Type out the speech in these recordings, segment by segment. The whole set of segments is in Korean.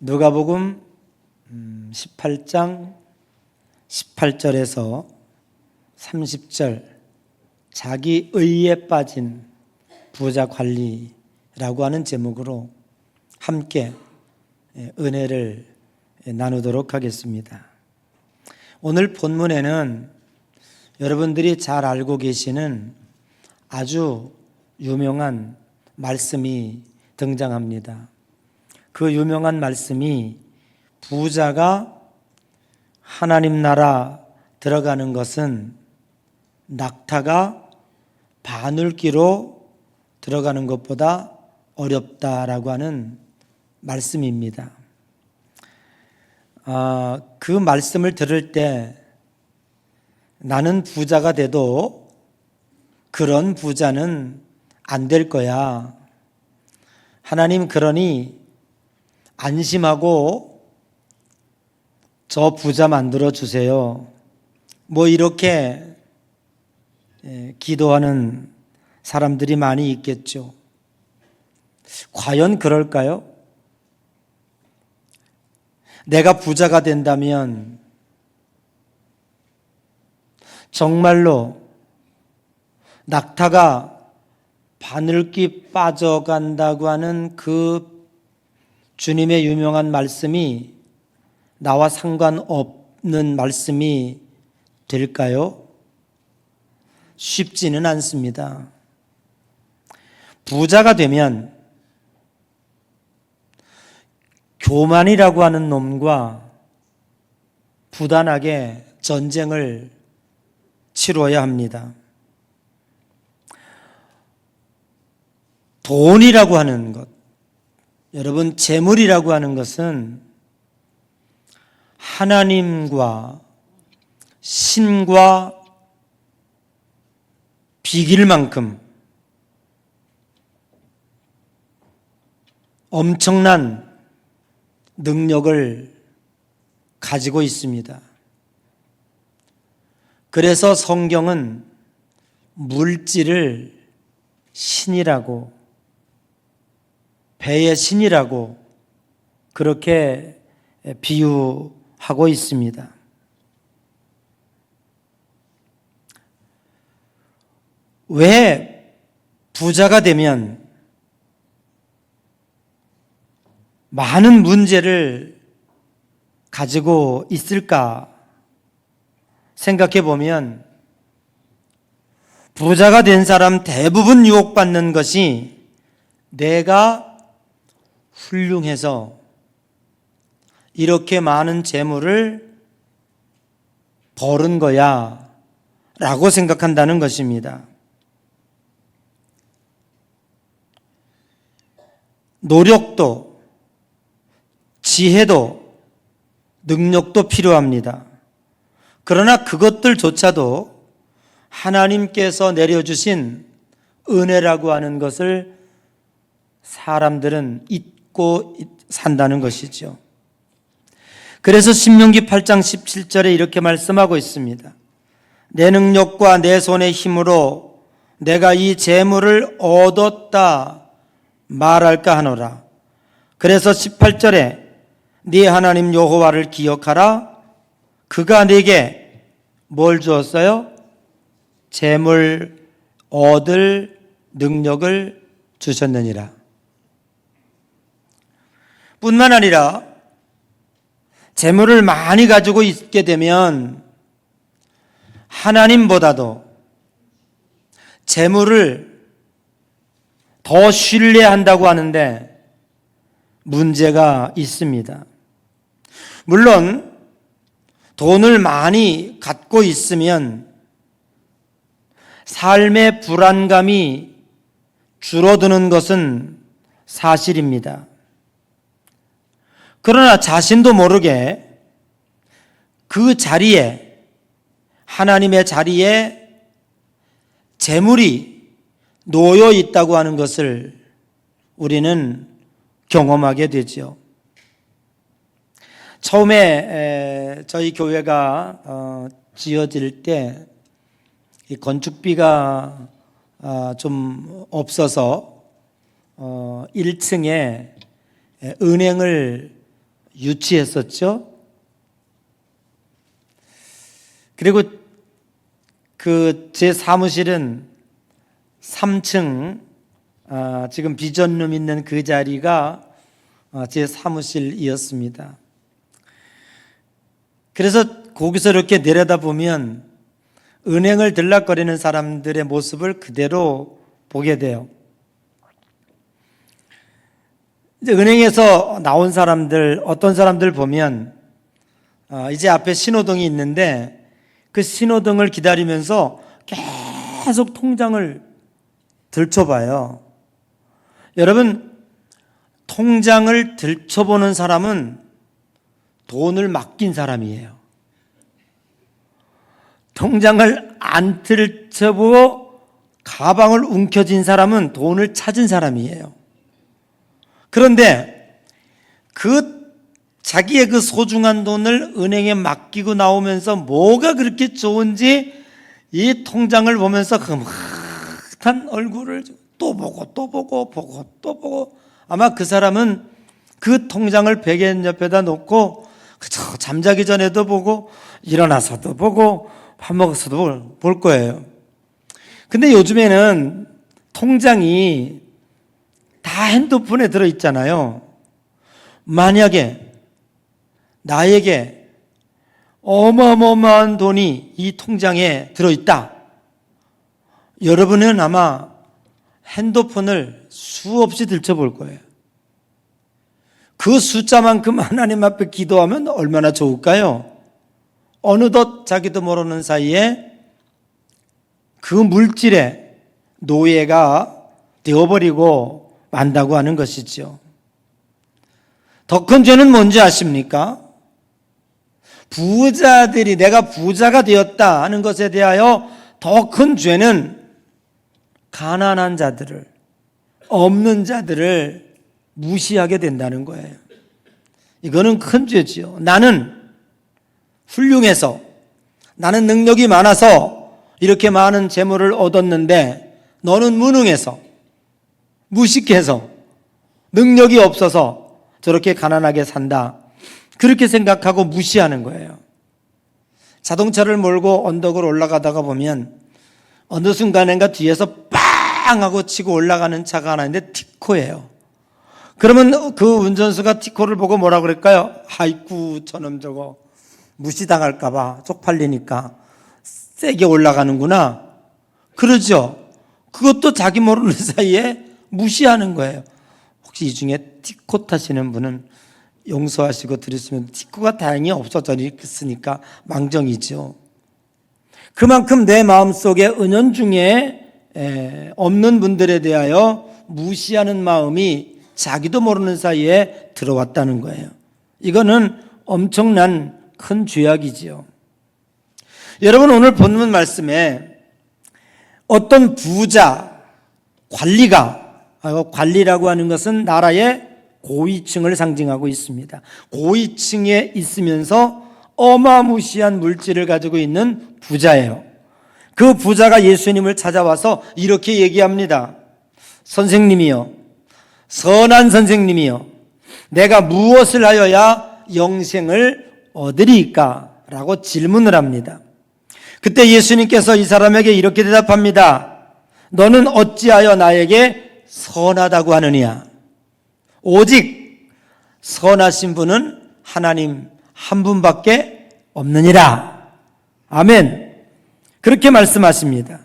누가복음 18장 18절에서 30절 자기 의에 빠진 부자 관리라고 하는 제목으로 함께 은혜를 나누도록 하겠습니다. 오늘 본문에는 여러분들이 잘 알고 계시는 아주 유명한 말씀이 등장합니다. 그 유명한 말씀이 부자가 하나님 나라 들어가는 것은 낙타가 바늘귀로 들어가는 것보다 어렵다라고 하는 말씀입니다. 그 말씀을 들을 때 나는 부자가 돼도 그런 부자는 안 될 거야. 하나님 그러니 안심하고 저 부자 만들어 주세요. 뭐 이렇게 기도하는 사람들이 많이 있겠죠. 과연 그럴까요? 내가 부자가 된다면 정말로 낙타가 바늘귀 빠져간다고 하는 그 주님의 유명한 말씀이 나와 상관없는 말씀이 될까요? 쉽지는 않습니다. 부자가 되면 교만이라고 하는 놈과 부단하게 전쟁을 치러야 합니다. 돈이라고 하는 것, 여러분 재물이라고 하는 것은 하나님과 신과 비길 만큼 엄청난 능력을 가지고 있습니다. 그래서 성경은 물질을 신이라고, 배의 신이라고 그렇게 비유하고 있습니다. 왜 부자가 되면 많은 문제를 가지고 있을까 생각해 보면 부자가 된 사람 대부분 유혹받는 것이 내가 훌륭해서 이렇게 많은 재물을 벌은 거야 라고 생각한다는 것입니다. 노력도 지혜도 능력도 필요합니다. 그러나 그것들조차도 하나님께서 내려주신 은혜라고 하는 것을 사람들은 잊고 산다는 것이죠. 그래서 신명기 8장 17절에 이렇게 말씀하고 있습니다. 내 능력과 내 손의 힘으로 내가 이 재물을 얻었다 말할까 하노라. 그래서 18절에 네 하나님 여호와를 기억하라. 그가 네게 뭘 주었어요? 재물 얻을 능력을 주셨느니라. 뿐만 아니라 재물을 많이 가지고 있게 되면 하나님보다도 재물을 더 신뢰한다고 하는데 문제가 있습니다. 물론 돈을 많이 갖고 있으면 삶의 불안감이 줄어드는 것은 사실입니다. 그러나 자신도 모르게 그 자리에, 하나님의 자리에 재물이 놓여 있다고 하는 것을 우리는 경험하게 되죠. 처음에 저희 교회가 지어질 때 건축비가 좀 없어서 1층에 은행을 유치했었죠. 그리고 제 사무실은 3층, 지금 비전룸 있는 그 자리가 제 사무실이었습니다. 그래서 거기서 이렇게 내려다보면 은행을 들락거리는 사람들의 모습을 그대로 보게 돼요. 이제 은행에서 나온 사람들, 어떤 사람들 보면 이제 앞에 신호등이 있는데 그 신호등을 기다리면서 계속 통장을 들춰봐요. 여러분, 통장을 들춰보는 사람은 돈을 맡긴 사람이에요. 통장을 안 들춰보고 가방을 움켜쥔 사람은 돈을 찾은 사람이에요. 그런데 자기의 그 소중한 돈을 은행에 맡기고 나오면서 뭐가 그렇게 좋은지 이 통장을 보면서 흐뭇한 얼굴을 또 보고 또 보고 아마 그 사람은 그 통장을 베개 옆에다 놓고 그저 잠자기 전에도 보고 일어나서도 보고 밥 먹어서도 볼 거예요. 근데 요즘에는 통장이 다 핸드폰에 들어있잖아요. 만약에 나에게 어마어마한 돈이 이 통장에 들어있다. 여러분은 아마 핸드폰을 수없이 들춰볼 거예요. 그 숫자만큼 하나님 앞에 기도하면 얼마나 좋을까요? 어느덧 자기도 모르는 사이에 그 물질의 노예가 되어버리고 만다고 하는 것이죠. 더 큰 죄는 뭔지 아십니까? 부자들이 내가 부자가 되었다 하는 것에 대하여 더 큰 죄는 가난한 자들을, 없는 자들을 무시하게 된다는 거예요. 이거는 큰 죄지요. 나는 훌륭해서, 나는 능력이 많아서 이렇게 많은 재물을 얻었는데 너는 무능해서, 무식해서, 능력이 없어서 저렇게 가난하게 산다. 그렇게 생각하고 무시하는 거예요. 자동차를 몰고 언덕을 올라가다가 보면 어느 순간인가 뒤에서 빵 하고 치고 올라가는 차가 하나 있는데 티코예요. 그러면 그 운전수가 티코를 보고 뭐라 그럴까요? 아이쿠 저놈 저거 무시당할까 봐 쪽팔리니까 세게 올라가는구나. 그러죠. 그것도 자기 모르는 사이에 무시하는 거예요. 혹시 이 중에 티코 타시는 분은 용서하시고 들으시면 티코가 다행히 없어졌으니까 망정이죠. 그만큼 내 마음속에 은연중에 없는 분들에 대하여 무시하는 마음이 자기도 모르는 사이에 들어왔다는 거예요. 이거는 엄청난 큰 죄악이지요. 여러분, 오늘 본문 말씀에 어떤 부자, 관리라고 하는 것은 나라의 고위층을 상징하고 있습니다. 고위층에 있으면서 어마무시한 물질을 가지고 있는 부자예요. 그 부자가 예수님을 찾아와서 이렇게 얘기합니다. 선생님이요, 선한 선생님이요, 내가 무엇을 하여야 영생을 얻으리까? 라고 질문을 합니다. 그때 예수님께서 이 사람에게 이렇게 대답합니다. 너는 어찌하여 나에게 선하다고 하느냐? 오직 선하신 분은 하나님 한 분밖에 없느니라. 아멘. 그렇게 말씀하십니다.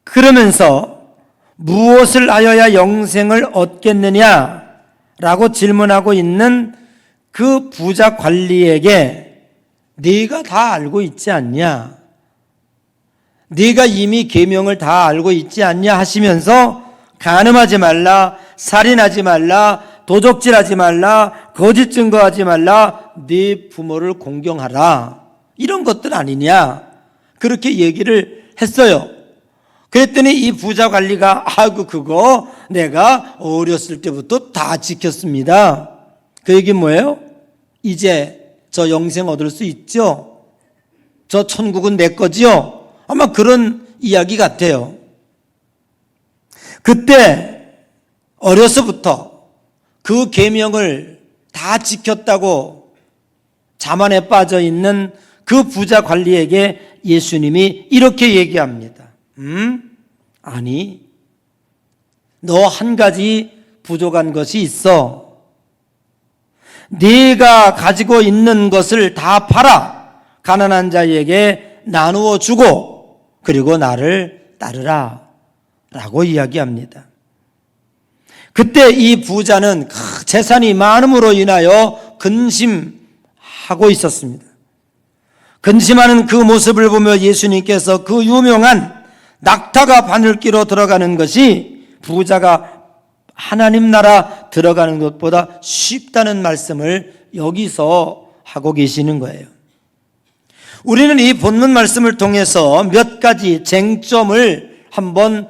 그러면서 무엇을 하여야 영생을 얻겠느냐라고 질문하고 있는 그 부자 관리에게 네가 다 알고 있지 않냐? 네가 이미 계명을 다 알고 있지 않냐 하시면서 간음하지 말라, 살인하지 말라, 도적질하지 말라, 거짓 증거하지 말라, 네 부모를 공경하라. 이런 것들 아니냐? 그렇게 얘기를 했어요. 그랬더니 이 부자 관리가 그거 내가 어렸을 때부터 다 지켰습니다. 그 얘기 뭐예요? 이제 저 영생 얻을 수 있죠? 저 천국은 내 거지요? 아마 그런 이야기 같아요. 그때 어려서부터 그 계명을 다 지켰다고 자만에 빠져 있는 그 부자 관리에게 예수님이 이렇게 얘기합니다. 아니, 너 한 가지 부족한 것이 있어. 네가 가지고 있는 것을 다 팔아 가난한 자에게 나누어 주고 그리고 나를 따르라 라고 이야기합니다. 그때 이 부자는 재산이 많음으로 인하여 근심하고 있었습니다. 근심하는 그 모습을 보며 예수님께서 그 유명한 낙타가 바늘기로 들어가는 것이 부자가 하나님 나라 들어가는 것보다 쉽다는 말씀을 여기서 하고 계시는 거예요. 우리는 이 본문 말씀을 통해서 몇 가지 쟁점을 한번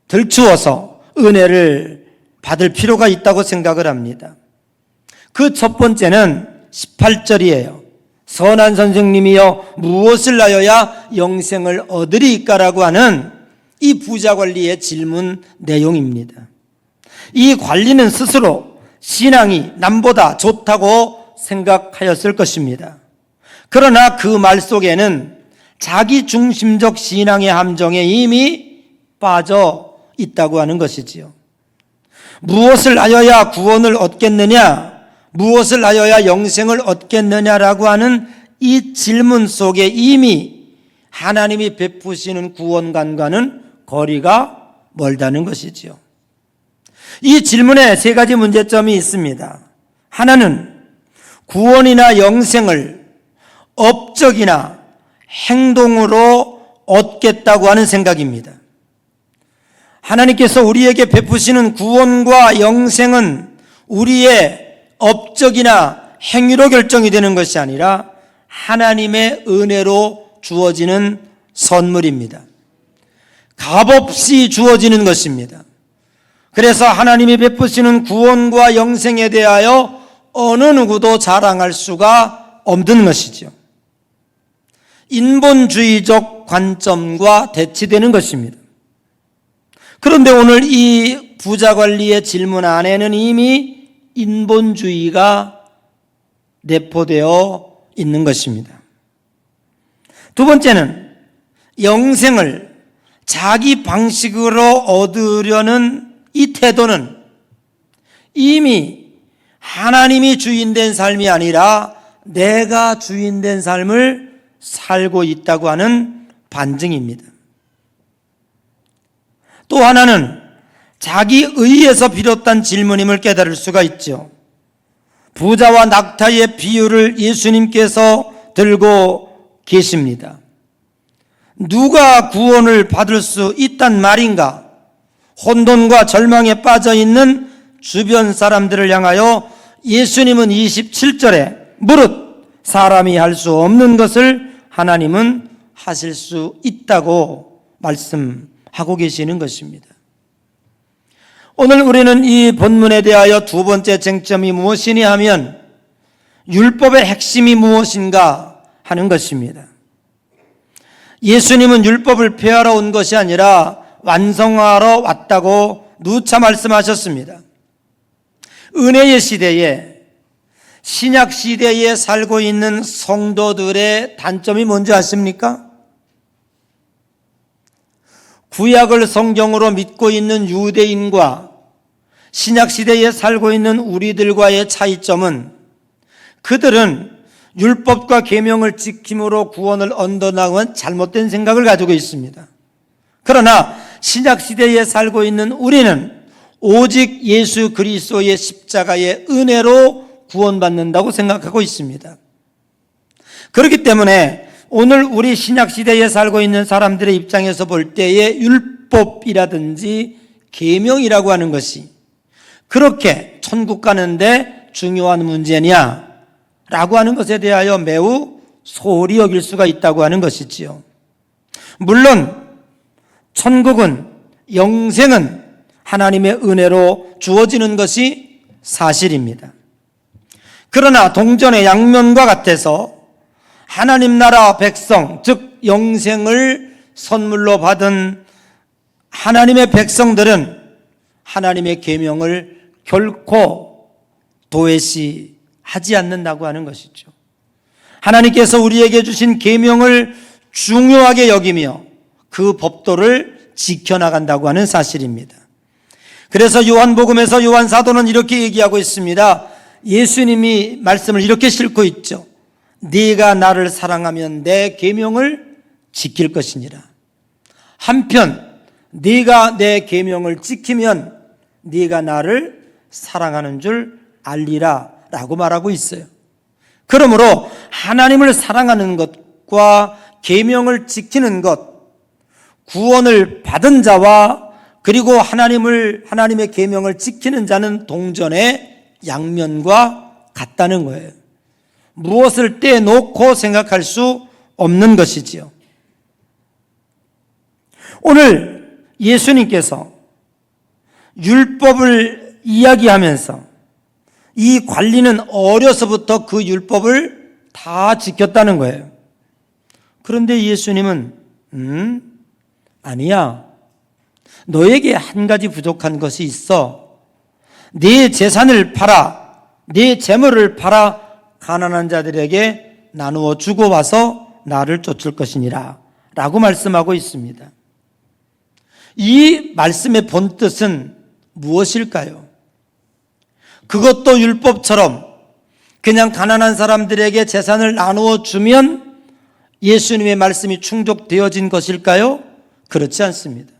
들추어서 은혜를 받을 필요가 있다고 생각을 합니다. 그 첫 번째는 18절이에요. 선한 선생님이여 무엇을 하여야 영생을 얻으리까라고 하는 이 부자 관리의 질문 내용입니다. 이 관리는 스스로 신앙이 남보다 좋다고 생각하였을 것입니다. 그러나 그 말 속에는 자기 중심적 신앙의 함정에 이미 빠져 있다고 하는 것이지요. 무엇을 하여야 구원을 얻겠느냐, 무엇을 하여야 영생을 얻겠느냐라고 하는 이 질문 속에 이미 하나님이 베푸시는 구원관과는 거리가 멀다는 것이지요. 이 질문에 세 가지 문제점이 있습니다. 하나는 구원이나 영생을 업적이나 행동으로 얻겠다고 하는 생각입니다. 하나님께서 우리에게 베푸시는 구원과 영생은 우리의 업적이나 행위로 결정이 되는 것이 아니라 하나님의 은혜로 주어지는 선물입니다. 값없이 주어지는 것입니다. 그래서 하나님이 베푸시는 구원과 영생에 대하여 어느 누구도 자랑할 수가 없는 것이죠. 인본주의적 관점과 대치되는 것입니다. 그런데 오늘 이 부자 관리의 질문 안에는 이미 인본주의가 내포되어 있는 것입니다. 두 번째는 영생을 자기 방식으로 얻으려는 이 태도는 이미 하나님이 주인된 삶이 아니라 내가 주인된 삶을 살고 있다고 하는 반증입니다. 또 하나는 자기 의에서 비롯한 질문임을 깨달을 수가 있죠. 부자와 낙타의 비유를 예수님께서 들고 계십니다. 누가 구원을 받을 수 있단 말인가? 혼돈과 절망에 빠져 있는 주변 사람들을 향하여 예수님은 27절에 무릇 사람이 할 수 없는 것을 하나님은 하실 수 있다고 말씀하고 계시는 것입니다. 오늘 우리는 이 본문에 대하여 두 번째 쟁점이 무엇이냐 하면 율법의 핵심이 무엇인가 하는 것입니다. 예수님은 율법을 폐하러 온 것이 아니라 완성하러 왔다고 누차 말씀하셨습니다. 은혜의 시대에, 신약 시대에 살고 있는 성도들의 단점이 뭔지 아십니까? 구약을 성경으로 믿고 있는 유대인과 신약 시대에 살고 있는 우리들과의 차이점은 그들은 율법과 계명을 지킴으로 구원을 얻는다는 잘못된 생각을 가지고 있습니다. 그러나 신약 시대에 살고 있는 우리는 오직 예수 그리스도의 십자가의 은혜로 구원받는다고 생각하고 있습니다. 그렇기 때문에 오늘 우리 신약 시대에 살고 있는 사람들의 입장에서 볼 때의 율법이라든지 계명이라고 하는 것이 그렇게 천국 가는데 중요한 문제냐라고 하는 것에 대하여 매우 소홀히 여길 수가 있다고 하는 것이지요. 물론 천국은, 영생은 하나님의 은혜로 주어지는 것이 사실입니다. 그러나 동전의 양면과 같아서 하나님 나라 백성, 즉 영생을 선물로 받은 하나님의 백성들은 하나님의 계명을 결코 도외시하지 하지 않는다고 하는 것이죠. 하나님께서 우리에게 주신 계명을 중요하게 여기며 그 법도를 지켜나간다고 하는 사실입니다. 그래서 요한복음에서 요한 사도는 이렇게 얘기하고 있습니다. 예수님이 말씀을 이렇게 싣고 있죠. 네가 나를 사랑하면 내 계명을 지킬 것이니라. 한편 네가 내 계명을 지키면 네가 나를 사랑하는 줄 알리라 라고 말하고 있어요. 그러므로 하나님을 사랑하는 것과 계명을 지키는 것, 구원을 받은 자와 그리고 하나님의 계명을 지키는 자는 동전의 양면과 같다는 거예요. 무엇을 떼놓고 생각할 수 없는 것이지요. 오늘 예수님께서 율법을 이야기하면서 이 관리는 어려서부터 그 율법을 다 지켰다는 거예요. 그런데 예수님은 아니야. 너에게 한 가지 부족한 것이 있어. 네 재산을 팔아, 네 재물을 팔아 가난한 자들에게 나누어 주고 와서 나를 쫓을 것이니라 라고 말씀하고 있습니다. 이 말씀의 본뜻은 무엇일까요? 그것도 율법처럼 그냥 가난한 사람들에게 재산을 나누어 주면 예수님의 말씀이 충족되어진 것일까요? 그렇지 않습니다.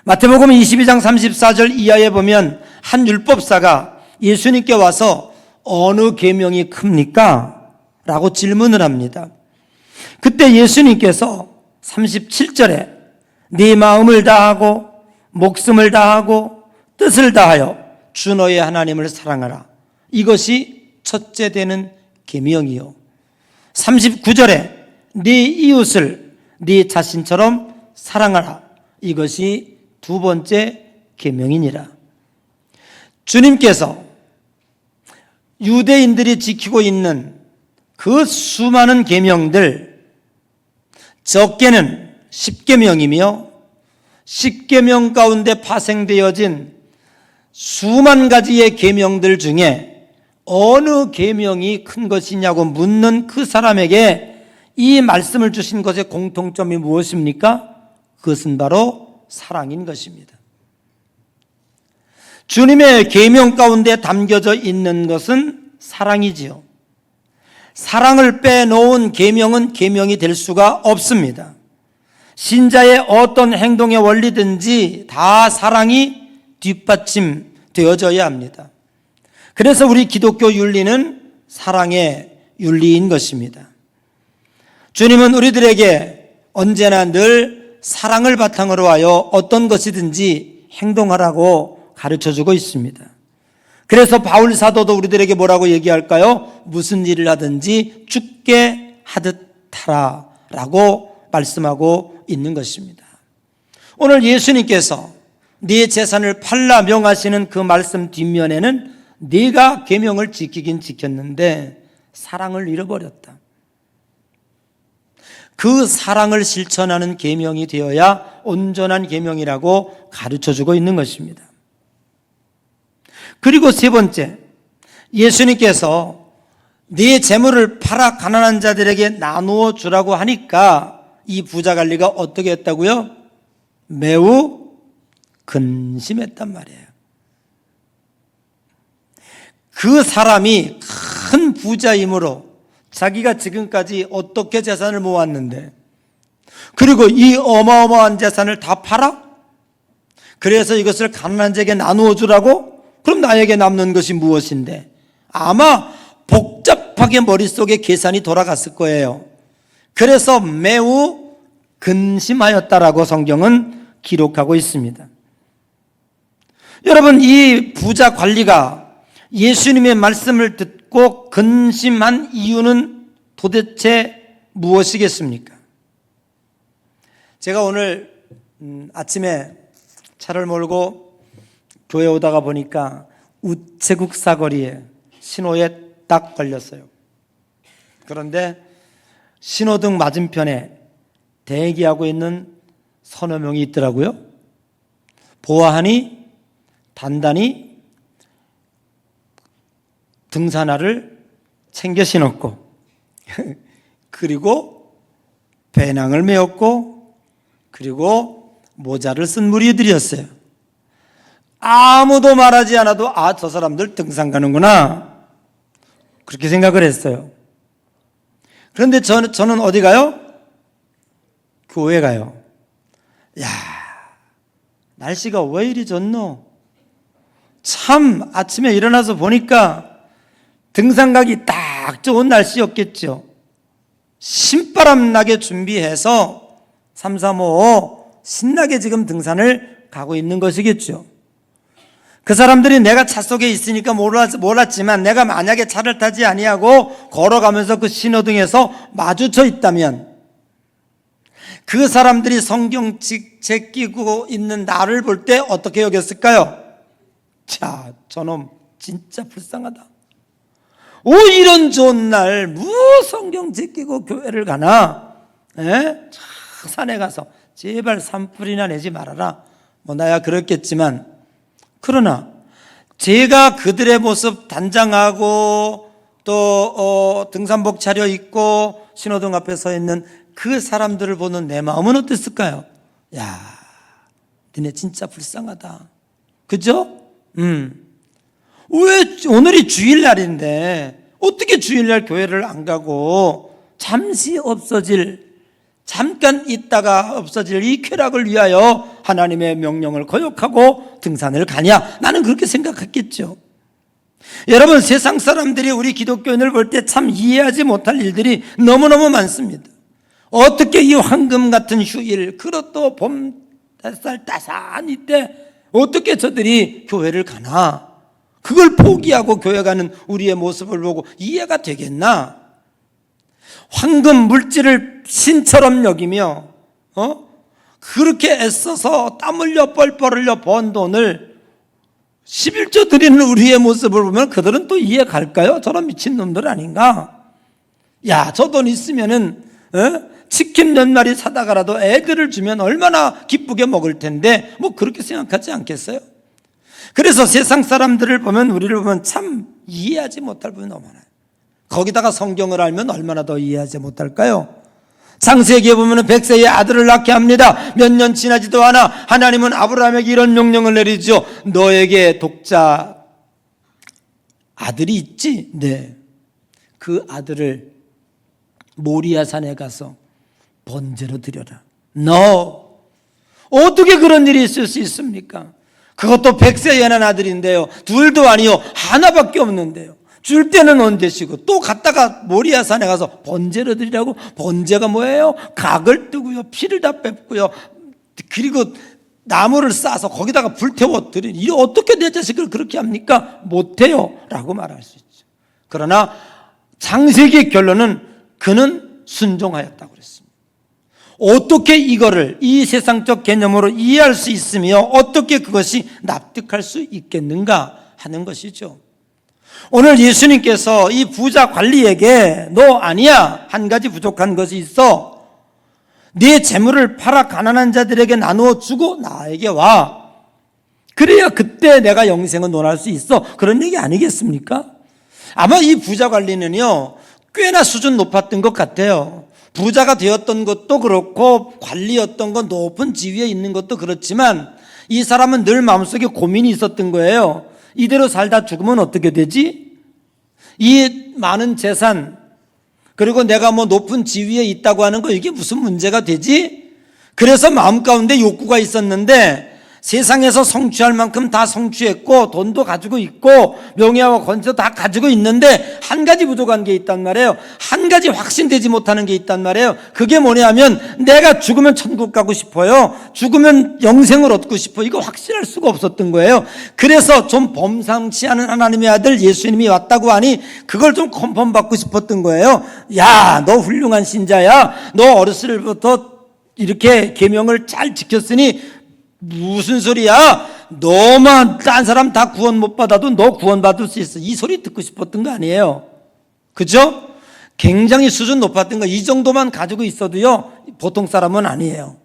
마태복음 22장 34절 이하에 보면 한 율법사가 예수님께 와서 어느 계명이 큽니까? 라고 질문을 합니다. 그때 예수님께서 37절에 네 마음을 다하고 목숨을 다하고 뜻을 다하여 주 너의 하나님을 사랑하라. 이것이 첫째 되는 계명이요. 39절에 네 이웃을 네 자신처럼 사랑하라. 이것이 두 번째 계명이니라. 주님께서 유대인들이 지키고 있는 그 수많은 계명들, 적게는 10계명이며 10계명 가운데 파생되어진 수만 가지의 계명들 중에 어느 계명이 큰 것이냐고 묻는 그 사람에게 이 말씀을 주신 것의 공통점이 무엇입니까? 그것은 바로 사랑인 것입니다. 주님의 계명 가운데 담겨져 있는 것은 사랑이지요. 사랑을 빼놓은 계명은 계명이 될 수가 없습니다. 신자의 어떤 행동의 원리든지 다 사랑이 뒷받침되어져야 합니다. 그래서 우리 기독교 윤리는 사랑의 윤리인 것입니다. 주님은 우리들에게 언제나 늘 사랑을 바탕으로 하여 어떤 것이든지 행동하라고 가르쳐주고 있습니다. 그래서 바울 사도도 우리들에게 뭐라고 얘기할까요? 무슨 일을 하든지 죽게 하듯 하라 라고 말씀하고 있는 것입니다. 오늘 예수님께서 네 재산을 팔라 명하시는 그 말씀 뒷면에는 네가 계명을 지키긴 지켰는데 사랑을 잃어버렸다. 그 사랑을 실천하는 계명이 되어야 온전한 계명이라고 가르쳐주고 있는 것입니다. 그리고 세 번째, 예수님께서 네 재물을 팔아 가난한 자들에게 나누어 주라고 하니까 이 부자관리가 어떻게 했다고요? 매우 근심했단 말이에요. 그 사람이 큰 부자이므로 자기가 지금까지 어떻게 재산을 모았는데, 그리고 이 어마어마한 재산을 다 팔아? 그래서 이것을 가난한 자에게 나누어 주라고? 그럼 나에게 남는 것이 무엇인데? 아마 복잡하게 머릿속에 계산이 돌아갔을 거예요. 그래서 매우 근심하였다라고 성경은 기록하고 있습니다. 여러분, 이 부자 관리가 예수님의 말씀을 듣고 근심한 이유는 도대체 무엇이겠습니까? 제가 오늘 아침에 차를 몰고 교회 오다가 보니까 우체국 사거리에 신호에 딱 걸렸어요. 그런데 신호등 맞은편에 대기하고 있는 서너 명이 있더라고요. 보아하니 단단히 등산화를 챙겨 신었고 그리고 배낭을 메었고 그리고 모자를 쓴 무리들이었어요. 아무도 말하지 않아도 저 사람들 등산 가는구나 그렇게 생각을 했어요. 그런데 저는 어디 가요? 교회 가요. 야, 날씨가 왜 이리 좋노? 참 아침에 일어나서 보니까 등산 가기 딱 좋은 날씨였겠죠. 신바람 나게 준비해서 3, 4, 5 신나게 지금 등산을 가고 있는 것이겠죠. 그 사람들이 내가 차 속에 있으니까 몰랐지만 내가 만약에 차를 타지 아니하고 걸어가면서 그 신호등에서 마주쳐 있다면 그 사람들이 성경책 제끼고 있는 나를 볼 때 어떻게 여겼을까요? 자, 저놈 진짜 불쌍하다. 이런 좋은 날 성경 제끼고 교회를 가나? 산에 가서 제발 산불이나 내지 말아라. 나야 그렇겠지만, 그러나 제가 그들의 모습 단장하고 또 등산복 차려입고 신호등 앞에 서 있는 그 사람들을 보는 내 마음은 어땠을까요? 야, 너네 진짜 불쌍하다. 그죠? 왜 오늘이 주일날인데 어떻게 주일날 교회를 안 가고 잠깐 있다가 없어질 이 쾌락을 위하여 하나님의 명령을 거역하고 등산을 가냐? 나는 그렇게 생각했겠죠. 여러분, 세상 사람들이 우리 기독교인을 볼 때 참 이해하지 못할 일들이 너무너무 많습니다. 어떻게 이 황금 같은 휴일, 그것도 봄 햇살 따스한 이때 어떻게 저들이 교회를 가나? 그걸 포기하고 교회 가는 우리의 모습을 보고 이해가 되겠나? 황금 물질을 신처럼 여기며 그렇게 애써서 땀 흘려 뻘뻘 흘려 번 돈을 11조 드리는 우리의 모습을 보면 그들은 또 이해 갈까요? 저런 미친놈들 아닌가? 야, 저 돈 있으면은 치킨 몇 마리 사다가라도 애들을 주면 얼마나 기쁘게 먹을 텐데 그렇게 생각하지 않겠어요? 그래서 세상 사람들을 보면, 우리를 보면 참 이해하지 못할 부분이 너무 많아요. 거기다가 성경을 알면 얼마나 더 이해하지 못할까요? 창세기에 보면 100세의 아들을 낳게 합니다. 몇 년 지나지도 않아 하나님은 아브라함에게 이런 명령을 내리죠. 너에게 독자 아들이 있지? 네. 그 아들을 모리아 산에 가서 번제로 드려라. No. 어떻게 그런 일이 있을 수 있습니까? 그것도 100세에 난 아들인데요. 둘도 아니요. 하나밖에 없는데요. 줄 때는 언제시고 또 갔다가 모리아 산에 가서 번제로 드리라고. 번제가 뭐예요? 각을 뜨고요, 피를 다 뺏고요, 그리고 나무를 싸서 거기다가 불태워 드리니, 이 어떻게 내 자식을 그렇게 합니까? 못해요 라고 말할 수 있죠. 그러나 창세기의 결론은 그는 순종하였다고 그랬습니다. 어떻게 이거를 이 세상적 개념으로 이해할 수 있으며 어떻게 그것이 납득할 수 있겠는가 하는 것이죠. 오늘 예수님께서 이 부자 관리에게 너 아니야, 한 가지 부족한 것이 있어, 네 재물을 팔아 가난한 자들에게 나누어 주고 나에게 와, 그래야 그때 내가 영생을 논할 수 있어, 그런 얘기 아니겠습니까? 아마 이 부자 관리는요 꽤나 수준 높았던 것 같아요. 부자가 되었던 것도 그렇고 관리였던 건 높은 지위에 있는 것도 그렇지만 이 사람은 늘 마음속에 고민이 있었던 거예요. 이대로 살다 죽으면 어떻게 되지? 이 많은 재산, 그리고 내가 높은 지위에 있다고 하는 거, 이게 무슨 문제가 되지? 그래서 마음 가운데 욕구가 있었는데 세상에서 성취할 만큼 다 성취했고 돈도 가지고 있고 명예와 권세도 다 가지고 있는데 한 가지 부족한 게 있단 말이에요. 한 가지 확신되지 못하는 게 있단 말이에요. 그게 뭐냐면 내가 죽으면 천국 가고 싶어요, 죽으면 영생을 얻고 싶어, 이거 확신할 수가 없었던 거예요. 그래서 좀 범상치 않은 하나님의 아들 예수님이 왔다고 하니 그걸 좀 컨펌 받고 싶었던 거예요. 야, 너 훌륭한 신자야, 너 어렸을 때부터 이렇게 계명을 잘 지켰으니 무슨 소리야? 너만 딴 사람 다 구원 못 받아도 너 구원 받을 수 있어, 이 소리 듣고 싶었던 거 아니에요. 그죠? 굉장히 수준 높았던 거. 이 정도만 가지고 있어도요 보통 사람은 아니에요.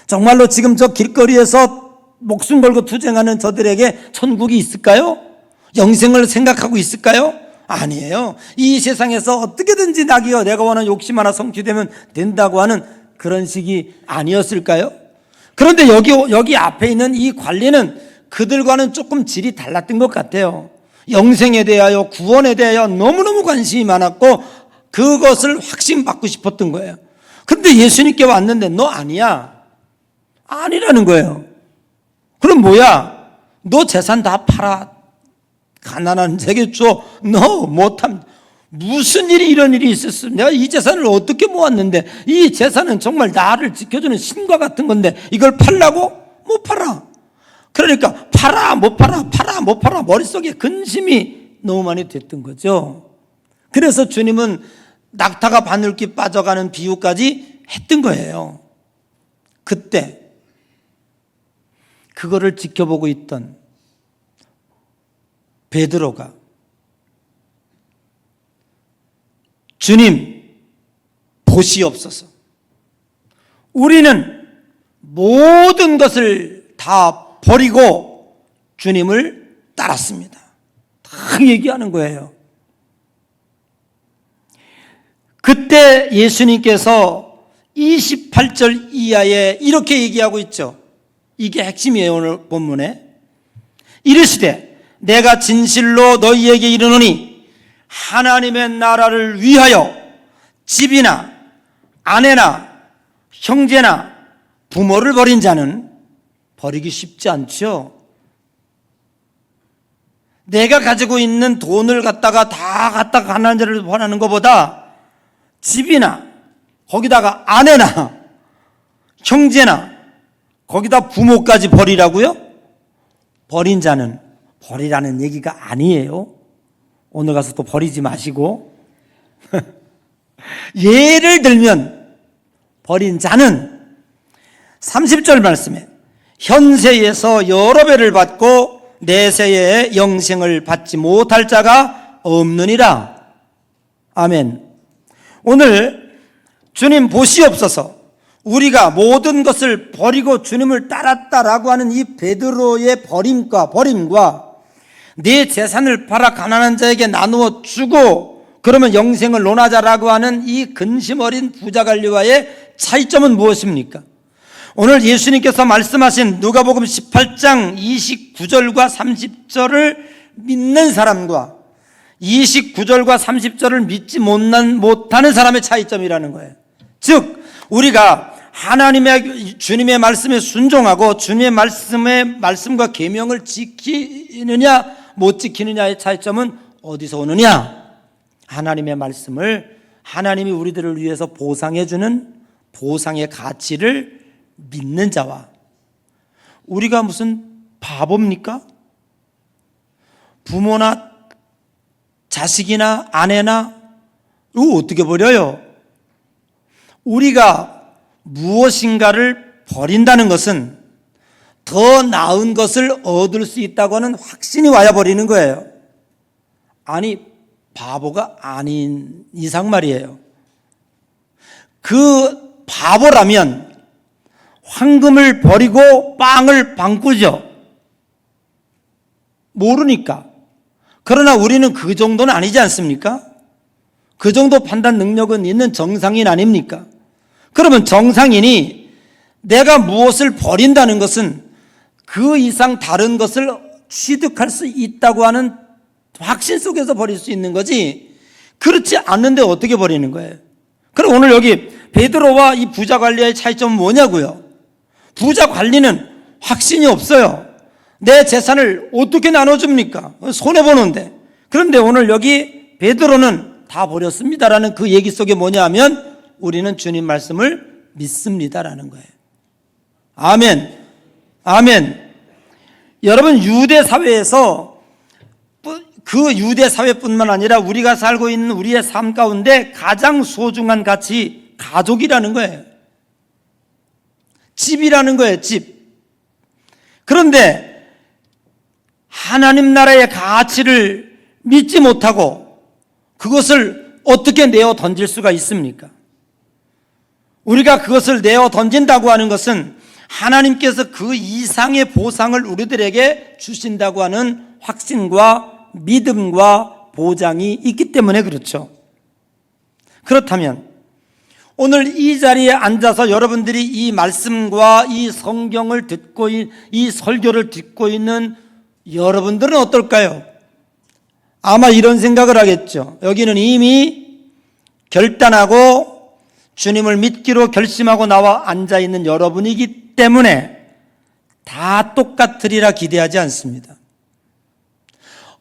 정말로 지금 저 길거리에서 목숨 걸고 투쟁하는 저들에게 천국이 있을까요? 영생을 생각하고 있을까요? 아니에요. 이 세상에서 어떻게든지 내가 원하는 욕심 하나 성취되면 된다고 하는 그런 식이 아니었을까요? 그런데 여기 앞에 있는 이 관리는 그들과는 조금 질이 달랐던 것 같아요. 영생에 대하여, 구원에 대하여 너무너무 관심이 많았고 그것을 확신받고 싶었던 거예요. 그런데 예수님께 왔는데 너 아니야. 아니라는 거예요. 그럼 뭐야? 너 재산 다 팔아. 가난한 자에게 줘. 너 못함. 무슨 일이 이런 일이 있었어? 내가 이 재산을 어떻게 모았는데 이 재산은 정말 나를 지켜주는 신과 같은 건데 이걸 팔라고? 못 팔아. 그러니까 팔아 못 팔아 팔아 못 팔아 머릿속에 근심이 너무 많이 됐던 거죠. 그래서 주님은 낙타가 바늘귀 빠져가는 비유까지 했던 거예요. 그때 그거를 지켜보고 있던 베드로가 주님 보시옵소서. 우리는 모든 것을 다 버리고 주님을 따랐습니다. 딱 얘기하는 거예요. 그때 예수님께서 28절 이하에 이렇게 얘기하고 있죠. 이게 핵심이에요. 오늘 본문에. 이르시되 내가 진실로 너희에게 이르노니 하나님의 나라를 위하여 집이나 아내나 형제나 부모를 버린 자는 버리기 쉽지 않죠. 내가 가지고 있는 돈을 갖다가 가난한 자를 보내는 것보다 집이나 거기다가 아내나 형제나 거기다 부모까지 버리라고요? 버린 자는 버리라는 얘기가 아니에요. 오늘 가서 또 버리지 마시고 예를 들면 버린 자는 30절 말씀에 현세에서 여러 배를 받고 내세에 영생을 받지 못할 자가 없느니라. 아멘. 오늘 주님 보시옵소서. 우리가 모든 것을 버리고 주님을 따랐다라고 하는 이 베드로의 버림과 네 재산을 팔아 가난한 자에게 나누어 주고 그러면 영생을 논하자라고 하는 이 근심 어린 부자관리와의 차이점은 무엇입니까? 오늘 예수님께서 말씀하신 누가복음 18장 29절과 30절을 믿는 사람과 29절과 30절을 믿지 못하는 사람의 차이점이라는 거예요. 즉 우리가 하나님의 주님의 말씀에 순종하고 주님의 말씀과 계명을 지키느냐 못 지키느냐의 차이점은 어디서 오느냐? 하나님의 말씀을 하나님이 우리들을 위해서 보상해 주는 보상의 가치를 믿는 자와 우리가 무슨 바보입니까? 부모나 자식이나 아내나 이거 어떻게 버려요? 우리가 무엇인가를 버린다는 것은 더 나은 것을 얻을 수 있다고 하는 확신이 와야 버리는 거예요. 아니 바보가 아닌 이상 말이에요. 그 바보라면 황금을 버리고 빵을 방꾸죠. 모르니까. 그러나 우리는 그 정도는 아니지 않습니까? 그 정도 판단 능력은 있는 정상인 아닙니까? 그러면 정상인이 내가 무엇을 버린다는 것은 그 이상 다른 것을 취득할 수 있다고 하는 확신 속에서 버릴 수 있는 거지 그렇지 않는데 어떻게 버리는 거예요? 그럼 오늘 여기 베드로와 이 부자 관리의 차이점은 뭐냐고요? 부자 관리는 확신이 없어요. 내 재산을 어떻게 나눠줍니까? 손해보는데. 그런데 오늘 여기 베드로는 다 버렸습니다라는 그 얘기 속에 뭐냐 하면 우리는 주님 말씀을 믿습니다라는 거예요. 아멘. 아멘. 여러분 유대 사회에서 그 유대 사회뿐만 아니라 우리가 살고 있는 우리의 삶 가운데 가장 소중한 가치 가족이라는 거예요. 집이라는 거예요. 집. 그런데 하나님 나라의 가치를 믿지 못하고 그것을 어떻게 내어 던질 수가 있습니까? 우리가 그것을 내어 던진다고 하는 것은 하나님께서 그 이상의 보상을 우리들에게 주신다고 하는 확신과 믿음과 보장이 있기 때문에 그렇죠. 그렇다면 오늘 이 자리에 앉아서 여러분들이 이 말씀과 이 성경을 듣고 이 설교를 듣고 있는 여러분들은 어떨까요? 아마 이런 생각을 하겠죠. 여기는 이미 결단하고 주님을 믿기로 결심하고 나와 앉아있는 여러분이기 때문에 다 똑같으리라 기대하지 않습니다.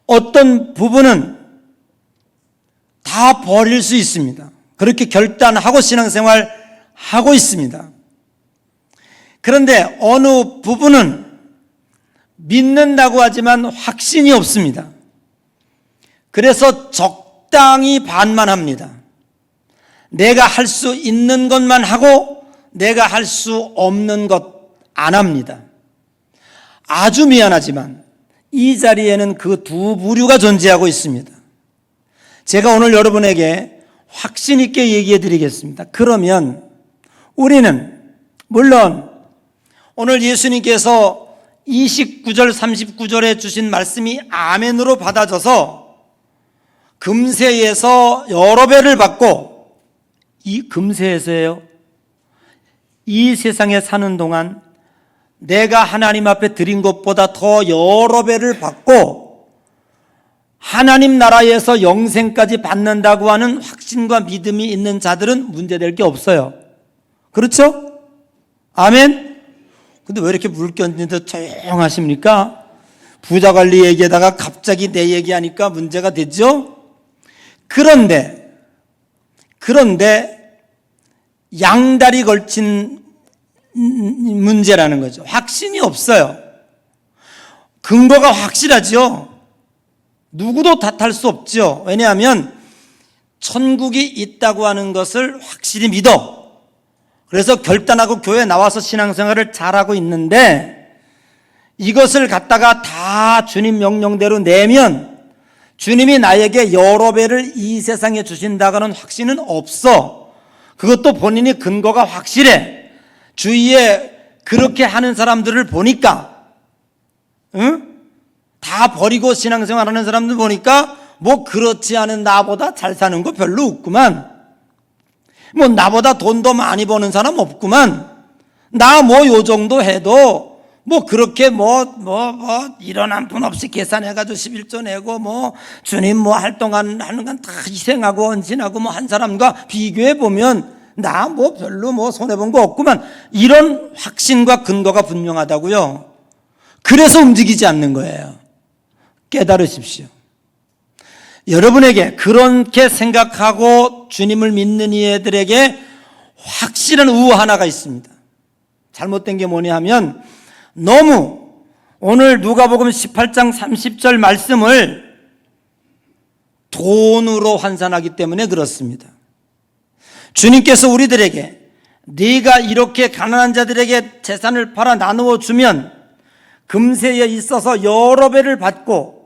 어떤 부분은 다 버릴 수 있습니다. 그렇게 결단하고 신앙생활 하고 있습니다. 그런데 어느 부분은 믿는다고 하지만 확신이 없습니다. 그래서 적당히 반만 합니다. 내가 할 수 있는 것만 하고 내가 할 수 없는 것 안 합니다. 아주 미안하지만 이 자리에는 그 두 부류가 존재하고 있습니다. 제가 오늘 여러분에게 확신 있게 얘기해 드리겠습니다. 그러면 우리는 물론 오늘 예수님께서 29절 39절에 주신 말씀이 아멘으로 받아져서 금세에서 여러 배를 받고, 이 금세에서예요. 이 세상에 사는 동안 내가 하나님 앞에 드린 것보다 더 여러 배를 받고 하나님 나라에서 영생까지 받는다고 하는 확신과 믿음이 있는 자들은 문제될 게 없어요. 그렇죠? 아멘? 근데 왜 이렇게 물견인데 조용하십니까? 부자 관리 얘기에다가 갑자기 내 얘기하니까 문제가 되죠? 그런데 양다리 걸친 문제라는 거죠. 확신이 없어요. 근거가 확실하죠. 누구도 탓할 수 없죠. 왜냐하면 천국이 있다고 하는 것을 확실히 믿어. 그래서 결단하고 교회에 나와서 신앙생활을 잘하고 있는데, 이것을 갖다가 다 주님 명령대로 내면 주님이 나에게 여러 배를 이 세상에 주신다고는 확신은 없어. 그것도 본인이 근거가 확실해. 주위에 그렇게 하는 사람들을 보니까, 다 버리고 신앙생활하는 사람들 보니까 뭐 그렇지 않은 나보다 잘 사는 거 별로 없구만, 뭐 나보다 돈도 많이 버는 사람 없구만, 나 뭐 요 정도 해도 뭐 그렇게 이런 한 푼 없이 계산해가지고 11조 내고 뭐 주님 뭐 활동하는 건 다 희생하고 헌신하고 뭐 한 사람과 비교해 보면 나 뭐 별로 뭐 손해본 거 없구만, 이런 확신과 근거가 분명하다고요. 그래서 움직이지 않는 거예요. 깨달으십시오. 여러분에게 그렇게 생각하고 주님을 믿는 이들에게 확실한 우호 하나가 있습니다. 잘못된 게 뭐냐 하면, 너무 오늘 누가복음 18장 30절 말씀을 돈으로 환산하기 때문에 그렇습니다. 주님께서 우리들에게 네가 이렇게 가난한 자들에게 재산을 팔아 나누어 주면 금세에 있어서 여러 배를 받고,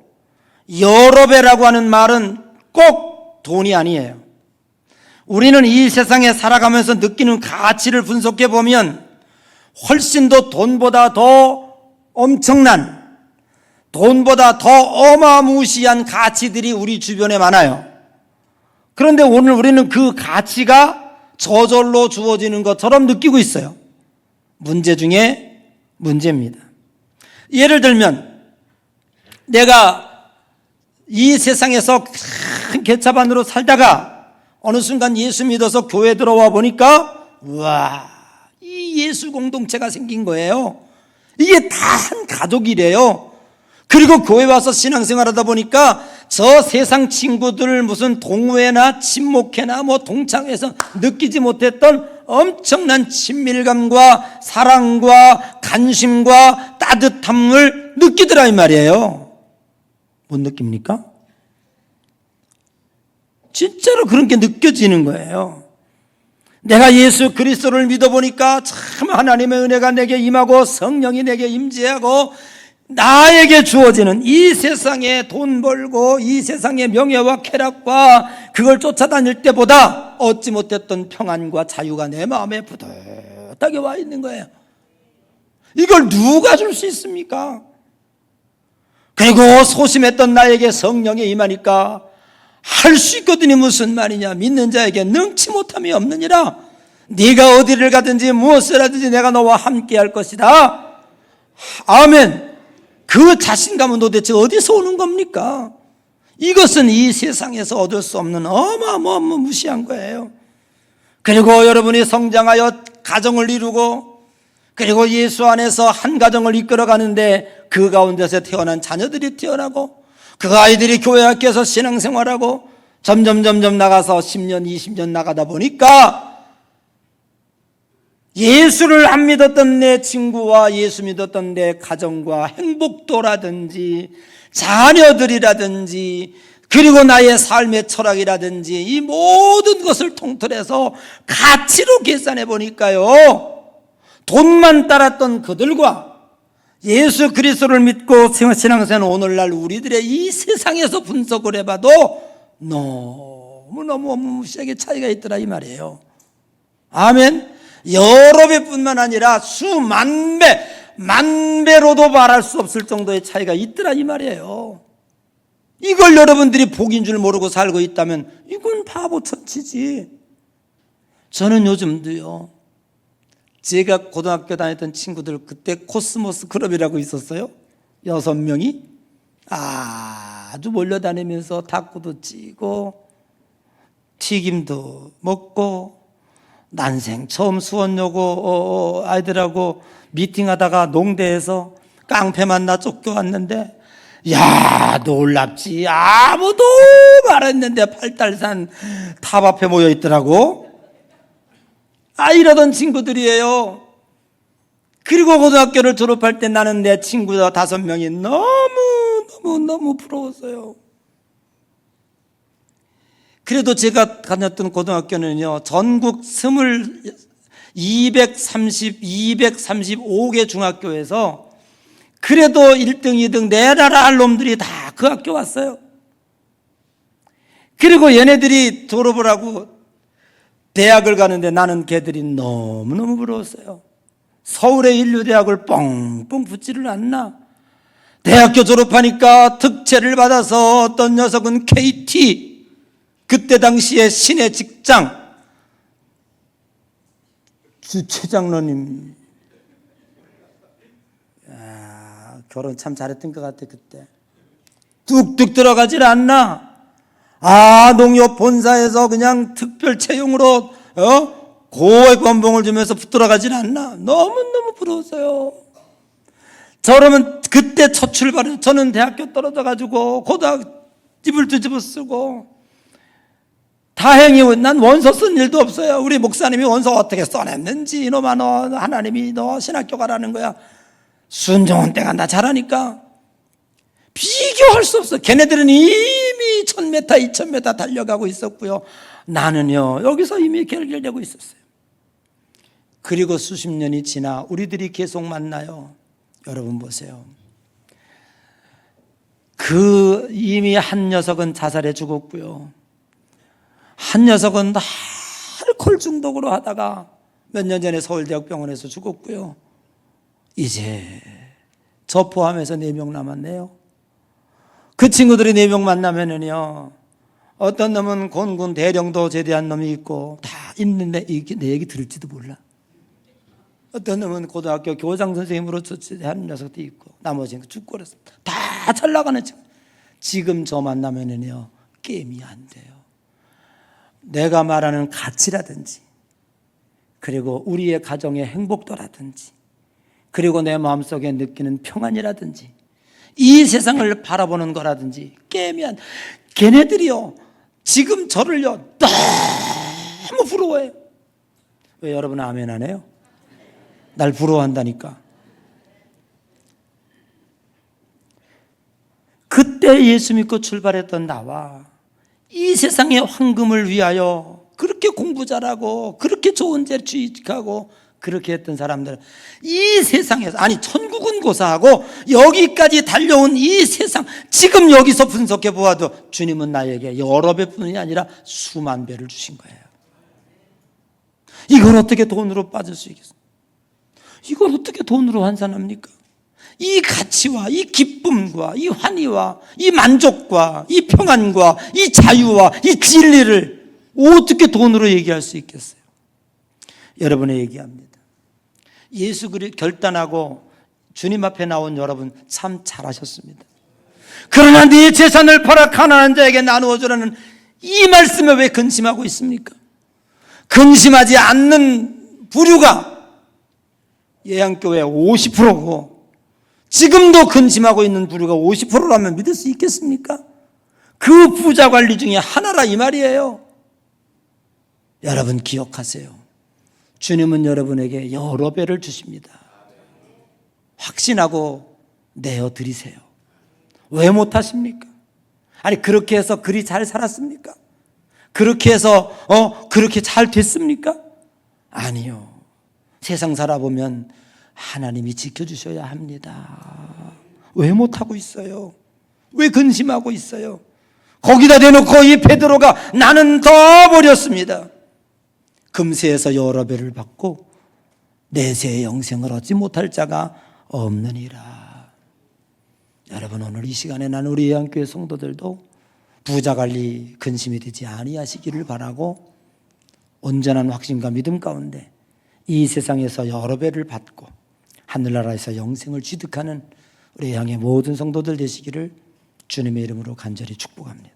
여러 배라고 하는 말은 꼭 돈이 아니에요. 우리는 이 세상에 살아가면서 느끼는 가치를 분석해 보면 훨씬 더 돈보다 더 엄청난, 돈보다 더 어마무시한 가치들이 우리 주변에 많아요. 그런데 오늘 우리는 그 가치가 저절로 주어지는 것처럼 느끼고 있어요. 문제 중에 문제입니다. 예를 들면 내가 이 세상에서 큰 개차반으로 살다가 어느 순간 예수 믿어서 교회 들어와 보니까, 우와, 이 예수 공동체가 생긴 거예요. 이게 다 한 가족이래요. 그리고 교회 와서 신앙생활 하다 보니까 저 세상 친구들 무슨 동호회나 친목회나 뭐 동창회에서 느끼지 못했던 엄청난 친밀감과 사랑과 관심과 따뜻함을 느끼더라 이 말이에요. 못 느낍니까? 진짜로 그런 게 느껴지는 거예요. 내가 예수 그리스도를 믿어보니까 참 하나님의 은혜가 내게 임하고 성령이 내게 임재하고 나에게 주어지는 이 세상에 돈 벌고 이 세상의 명예와 쾌락과 그걸 쫓아다닐 때보다 얻지 못했던 평안과 자유가 내 마음에 부득하게 와 있는 거예요. 이걸 누가 줄 수 있습니까? 그리고 소심했던 나에게 성령이 임하니까 할 수 있거든이 무슨 말이냐. 믿는 자에게 능치 못함이 없느니라. 네가 어디를 가든지 무엇을 하든지 내가 너와 함께 할 것이다. 아멘. 그 자신감은 도대체 어디서 오는 겁니까? 이것은 이 세상에서 얻을 수 없는 어마어마한 무시한 거예요. 그리고 여러분이 성장하여 가정을 이루고 그리고 예수 안에서 한 가정을 이끌어가는데 그 가운데서 태어난 자녀들이 태어나고 그 아이들이 교회 학교에서 신앙생활하고 점점 나가서 10년 20년 나가다 보니까 예수를 안 믿었던 내 친구와 예수 믿었던 내 가정과 행복도라든지 자녀들이라든지 그리고 나의 삶의 철학이라든지 이 모든 것을 통틀어서 가치로 계산해 보니까요, 돈만 따랐던 그들과 예수 그리스도를 믿고 신앙생활 오늘날 우리들의 이 세상에서 분석을 해봐도 너무너무 무시하게 차이가 있더라 이 말이에요. 아멘. 여러 배뿐만 아니라 수만 배, 만 배로도 말할 수 없을 정도의 차이가 있더라 이 말이에요. 이걸 여러분들이 복인 줄 모르고 살고 있다면 이건 바보 천치지. 저는 요즘도요, 제가 고등학교 다녔던 친구들 그때 코스모스 클럽이라고 있었어요. 6명이 아주 몰려다니면서 탁구도 치고 튀김도 먹고 난생 처음 수원여고 아이들하고 미팅하다가 농대에서 깡패 만나 쫓겨왔는데, 야 놀랍지. 아무도 말했는데 팔달산 탑 앞에 모여 있더라고. 이러던 친구들이에요. 그리고 고등학교를 졸업할 때 나는 내 친구 5명이 너무 부러웠어요. 그래도 제가 다녔던 고등학교는요, 전국 235개 중학교에서 그래도 1등, 2등 내라라 할 놈들이 다 그 학교 왔어요. 그리고 얘네들이 졸업을 하고 대학을 가는데 나는 걔들이 너무너무 부러웠어요. 서울의 인류대학을 뻥뻥 붙지를 않나. 대학교 졸업하니까 특채를 받아서 어떤 녀석은 KT, 그때 당시에 시내 직장 주최장로님, 결혼 참 잘했던 것 같아. 그때 뚝뚝 들어가질 않나. 농협 본사에서 그냥 특별 채용으로 고액 연봉을 주면서 들어가질 않나. 너무너무 부러웠어요. 저러면 그때 첫 출발은 저는 대학교 떨어져가지고 집을 뒤집어 쓰고, 다행히 난 원서 쓴 일도 없어요. 우리 목사님이 원서 어떻게 써냈는지, 이놈아 너 하나님이 너 신학교 가라는 거야. 순종은 때가 나 잘하니까 비교할 수 없어. 걔네들은 이미 1000m 2000m 달려가고 있었고요, 나는요 여기서 이미 결결되고 있었어요. 그리고 수십 년이 지나 우리들이 계속 만나요. 여러분 보세요. 이미 한 녀석은 자살해 죽었고요, 한 녀석은 알코올 중독으로 하다가 몇 년 전에 서울대학병원에서 죽었고요, 이제 저 포함해서 4명 남았네요. 그 친구들이 4명 만나면은요, 어떤 놈은 공군 대령도 제대한 놈이 있고 다 있는데 내 얘기 들을지도 몰라. 어떤 놈은 고등학교 교장 선생님으로 조치하는 녀석도 있고 나머지는 죽고 그랬습니다. 다 잘 나가는 친구. 지금 저 만나면은요 게임이 안 돼요. 내가 말하는 가치라든지, 그리고 우리의 가정의 행복도라든지, 그리고 내 마음속에 느끼는 평안이라든지, 이 세상을 바라보는 거라든지 게임이 안. 걔네들이요 지금 저를요 너무 부러워해요. 왜 여러분 아멘 안 해요? 날 부러워한다니까. 그때 예수 믿고 출발했던 나와 이 세상의 황금을 위하여 그렇게 공부 잘하고 그렇게 좋은 데 취직하고 그렇게 했던 사람들, 이 세상에서, 천국은 고사하고 여기까지 달려온 이 세상, 지금 여기서 분석해 보아도 주님은 나에게 여러 배뿐이 아니라 수만 배를 주신 거예요. 이걸 어떻게 돈으로 빠질 수 있겠어요? 이걸 어떻게 돈으로 환산합니까? 이 가치와 이 기쁨과 이 환희와 이 만족과 이 평안과 이 자유와 이 진리를 어떻게 돈으로 얘기할 수 있겠어요? 여러분에 얘기합니다. 예수 그리스도 결단하고 주님 앞에 나온 여러분 참 잘하셨습니다. 그러나 네 재산을 팔아 가난한 자에게 나누어 주라는 이 말씀에 왜 근심하고 있습니까? 근심하지 않는 부류가 예양교회 50%고 지금도 근심하고 있는 부류가 50%라면 믿을 수 있겠습니까? 그 부자 관리 중에 하나라 이 말이에요. 여러분 기억하세요. 주님은 여러분에게 여러 배를 주십니다. 확신하고 내어드리세요. 왜 못하십니까? 아니 그렇게 해서 그리 잘 살았습니까? 그렇게 해서 그렇게 잘 됐습니까? 아니요. 세상 살아보면 하나님이 지켜주셔야 합니다. 왜 못하고 있어요? 왜 근심하고 있어요? 거기다 대놓고 이 베드로가 나는 더 버렸습니다. 금세에서 여러 배를 받고 내세의 영생을 얻지 못할 자가 없느니라. 여러분 오늘 이 시간에 난 우리 예양교회 성도들도 부자 관리 근심이 되지 아니하시기를 바라고 온전한 확신과 믿음 가운데 이 세상에서 여러 배를 받고 하늘나라에서 영생을 취득하는 우리 예양의 모든 성도들 되시기를 주님의 이름으로 간절히 축복합니다.